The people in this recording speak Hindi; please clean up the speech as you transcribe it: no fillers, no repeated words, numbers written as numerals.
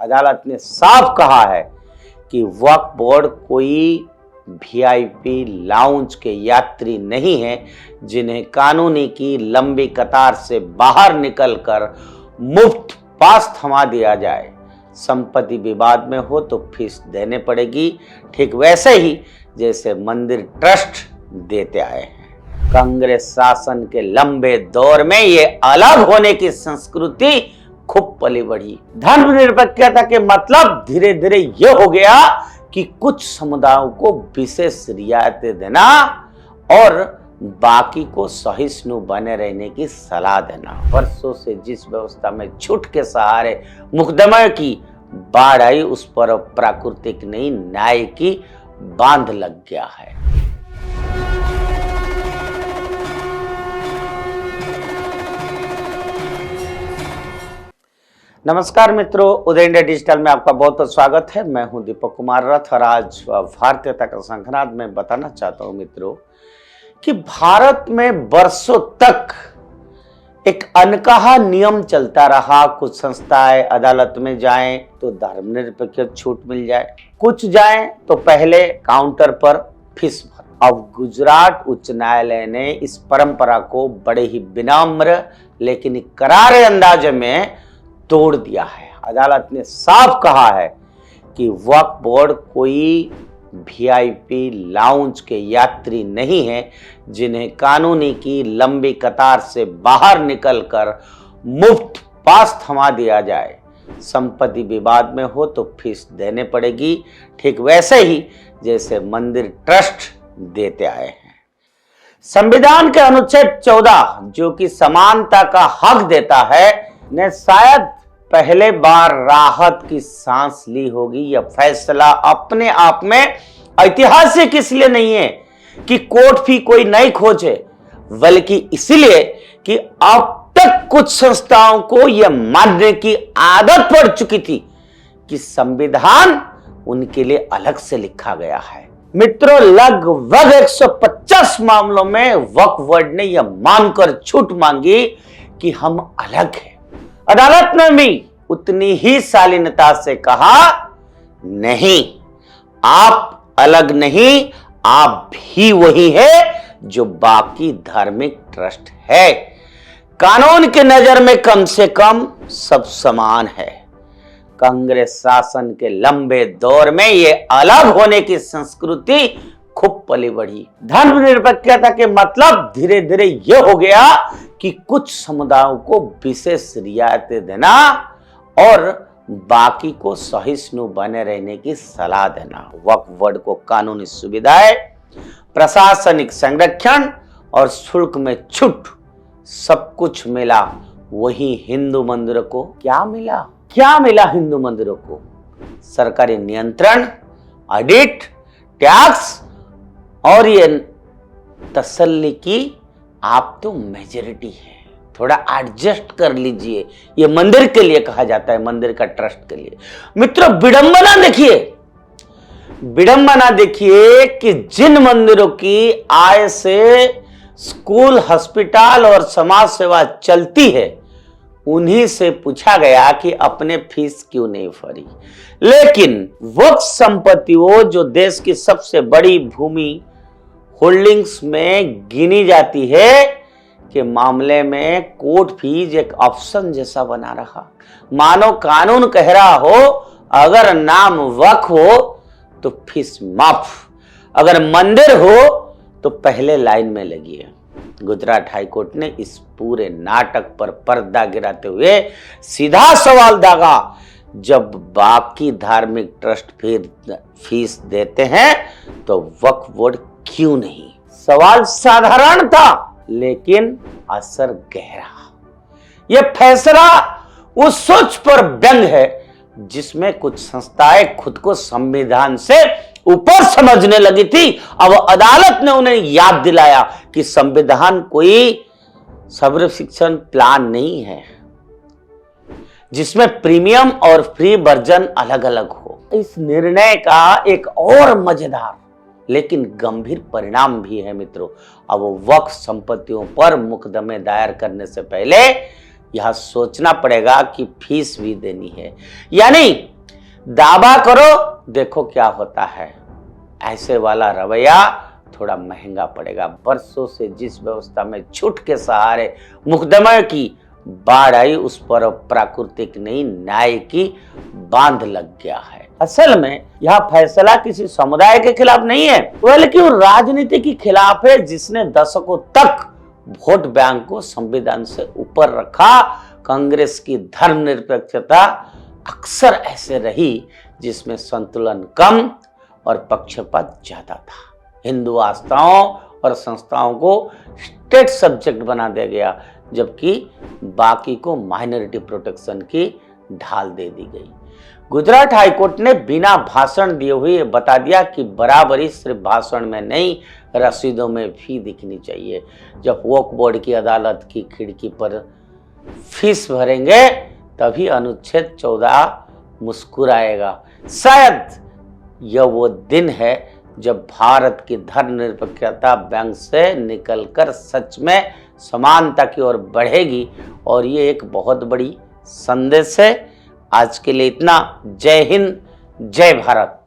अदालत ने साफ कहा है कि वक्फ बोर्ड कोई वीआईपी लाउंज के यात्री नहीं है जिन्हें कानूनी की लंबी कतार से बाहर निकलकर मुफ्त पास थमा दिया जाए। संपत्ति विवाद में हो तो फीस देने पड़ेगी, ठीक वैसे ही जैसे मंदिर ट्रस्ट देते आए हैं। कांग्रेस शासन के लंबे दौर में ये अलग होने की संस्कृति खूब पली बढ़ी। धर्मनिरपेक्षता के मतलब धीरे धीरे ये हो गया कि कुछ समुदायों को विशेष रियायतें देना और बाकी को सहिष्णु बने रहने की सलाह देना। वर्षों से जिस व्यवस्था में झूठ के सहारे मुकदमे की बाढ़ आई, उस पर प्राकृतिक नहीं न्याय की बांध लग गया है। नमस्कार मित्रों, उदय इंडिया डिजिटल में आपका बहुत बहुत स्वागत है। मैं हूं दीपक कुमार रथ और आज भारतीयता का संघनाद में बताना चाहता हूं मित्रों कि भारत में वर्षों तक एक अनकहा नियम चलता रहा। कुछ संस्थाएं अदालत में जाएं तो धर्मनिरपेक्ष छूट मिल जाए, कुछ जाएं तो पहले काउंटर पर फीस भर। अब गुजरात उच्च न्यायालय ने इस परंपरा को बड़े ही विनम्र लेकिन करारे अंदाज में तोड़ दिया है। अदालत ने साफ कहा है कि वक्फ बोर्ड कोई वीआईपी लाउंज के यात्री नहीं है जिन्हें कानूनी की लंबी कतार से बाहर निकलकर मुफ्त पास थमा दिया जाए। संपत्ति विवाद में हो तो फीस देने पड़ेगी, ठीक वैसे ही जैसे मंदिर ट्रस्ट देते आए हैं। संविधान के अनुच्छेद 14 जो कि समानता का हक देता है ने शायद पहले बार राहत की सांस ली होगी। यह फैसला अपने आप में ऐतिहासिक इसलिए नहीं है कि कोर्ट फी कोई नहीं खोजे, बल्कि इसलिए कि अब तक कुछ संस्थाओं को यह मानने की आदत पड़ चुकी थी कि संविधान उनके लिए अलग से लिखा गया है। मित्रों, लगभग 150 मामलों में वक्फ बोर्ड ने यह मानकर छूट मांगी कि हम अलग हैं। अदालत ने भी उतनी ही शालीनता से कहा, नहीं, आप अलग नहीं, आप भी वही है जो बाकी धार्मिक ट्रस्ट है। कानून की नजर में कम से कम सब समान है। कांग्रेस शासन के लंबे दौर में ये अलग होने की संस्कृति खूब पली बढ़ी। धर्मनिरपेक्षता के मतलब धीरे धीरे ये हो गया कि कुछ समुदायों को विशेष रियायतें देना और बाकी को सहिष्णु बने रहने की सलाह देना। वक्फ बोर्ड को कानूनी सुविधाएं, प्रशासनिक संरक्षण और शुल्क में छूट सब कुछ मिला। वही हिंदू मंदिरों को क्या मिला? हिंदू मंदिरों को सरकारी नियंत्रण, ऑडिट, टैक्स और ये तसल्ली की आप तो मेजॉरिटी है, थोड़ा एडजस्ट कर लीजिए। ये मंदिर के लिए कहा जाता है, मंदिर का ट्रस्ट के लिए। मित्रों, विडंबना देखिए कि जिन मंदिरों की आय से स्कूल, अस्पताल और समाज सेवा चलती है, उन्हीं से पूछा गया कि अपने फीस क्यों नहीं भरी। लेकिन वक्फ संपत्तियों जो देश की सबसे बड़ी भूमि होल्डिंग्स में गिनी जाती है के मामले में कोर्ट फीस एक ऑप्शन जैसा बना रहा। मानो कानून कह रहा हो, अगर नाम वक्फ हो तो फीस माफ, अगर मंदिर हो तो पहले लाइन में लगिए। गुजरात हाईकोर्ट ने इस पूरे नाटक पर पर्दा गिराते हुए सीधा सवाल दागा, जब बाकी धार्मिक ट्रस्ट फिर फीस देते हैं तो वक्फ बोर्ड क्यों नहीं? सवाल साधारण था लेकिन असर गहरा। यह फैसला उस सोच पर व्यंग है जिसमें कुछ संस्थाएं खुद को संविधान से ऊपर समझने लगी थी। अब अदालत ने उन्हें याद दिलाया कि संविधान कोई सब्सक्रिप्शन प्लान नहीं है जिसमें प्रीमियम और फ्री वर्जन अलग अलग हो। इस निर्णय का एक और मजेदार लेकिन गंभीर परिणाम भी है मित्रों। अब वक्फ संपत्तियों पर मुकदमे दायर करने से पहले यह सोचना पड़ेगा कि फीस भी देनी है। यानी दावा करो देखो क्या होता है, ऐसे वाला रवैया थोड़ा महंगा पड़ेगा। बरसों से जिस व्यवस्था में छूट के सहारे मुकदमे की बाढ़ आई, उस पर प्राकृतिक नहीं न्याय की बांध लग गया है। असल में यह फैसला किसी समुदाय के खिलाफ नहीं है, बल्कि राजनीति के खिलाफ है, जिसने दशकों तक वोट बैंक को संविधान से ऊपर रखा। कांग्रेस की धर्मनिरपेक्षता अक्सर ऐसे रही जिसमें संतुलन कम और पक्षपात ज्यादा था। हिंदू आस्थाओं और संस्थाओं को स्टेट सब्जेक्ट बना दिया गया, जबकि बाकी को माइनॉरिटी प्रोटेक्शन की ढाल दे दी गई। गुजरात हाईकोर्ट ने बिना भाषण दिए हुए बता दिया कि बराबरी सिर्फ भाषण में नहीं, रसीदों में भी दिखनी चाहिए। जब वक्फ बोर्ड की अदालत की खिड़की पर फीस भरेंगे तभी अनुच्छेद 14 मुस्कुराएगा। शायद यह वो दिन है जब भारत की धर्मनिरपेक्षता बैंक से निकलकर सच में समानता की ओर बढ़ेगी, और ये एक बहुत बड़ी संदेश है। आज के लिए इतना। जय हिंद, जय भारत।